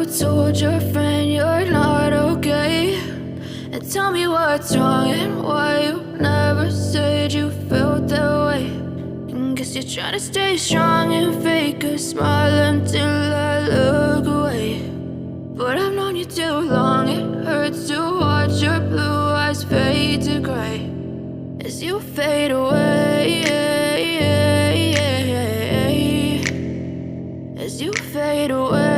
you told your friend you're not okay? And tell me what's wrong and why you never said you felt that way. And guess you're trying to stay strong and fake a smile until I look away. But I've known you too long, it hurts to watch your blue eyes fade to gray as you fade away, as you fade away.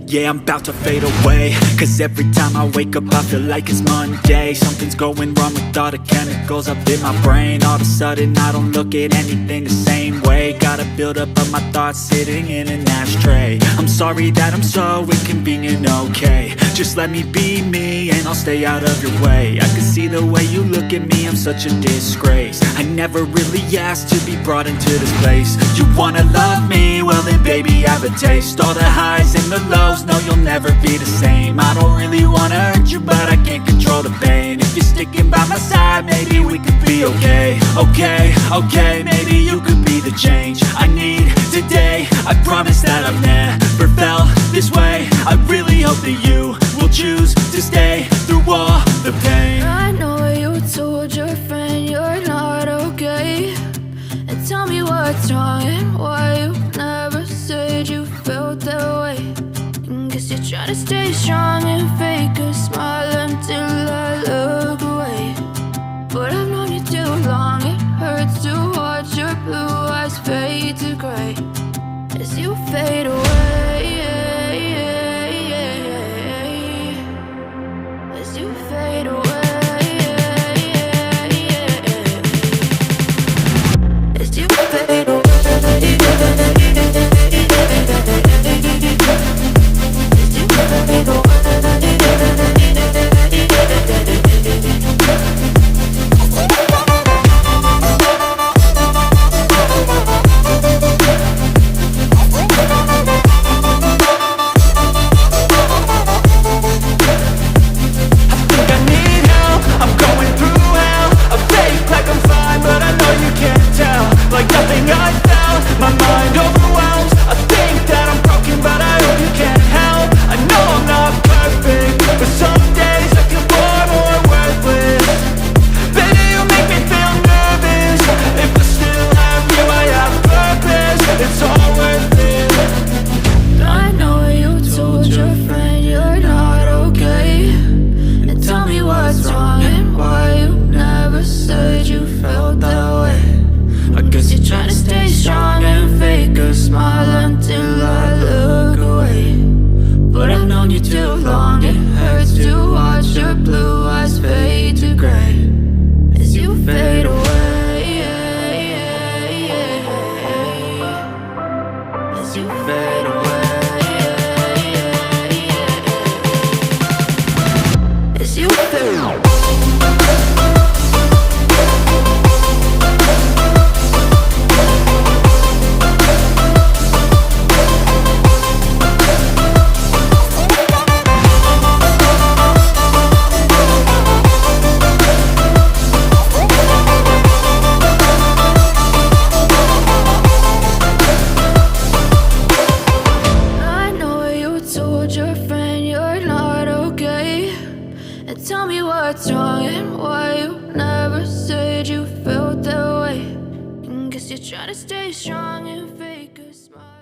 Yeah, I'm about to fade away, cause every time I wake up I feel like it's Monday. Something's going wrong with all the chemicals up in my brain. All of a sudden I don't look at anything the same way. Got a buildup of my thoughts sitting in an ashtray. I'm sorry that I'm so inconvenient, okay? Just let me be me and I'll stay out of your way. I can see the way you look at me, I'm such a disgrace. I never really asked to be brought into this place. You wanna love me? Well then baby have a taste. All the highs and the lows, no, you'll never be the same. I don't really wanna hurt you, but I can't control the pain. If you're sticking by my side, maybe we could be okay. Okay, maybe you could be the change I need today. I promise that I've never felt this way. I really hope that you will choose to stay through all the pain. I know you told your friend you're not okay. And tell me what's wrong and why you never said you felt that way. Guess you're trying to stay strong and fake a smile until I look away. But I've known you too long, it hurts to watch your blue eyes fade to gray as you fade away, as you fade away, as you fade away. Tell me what's wrong and why you never said you felt that way. And guess you're trying to stay strong and fake a smile.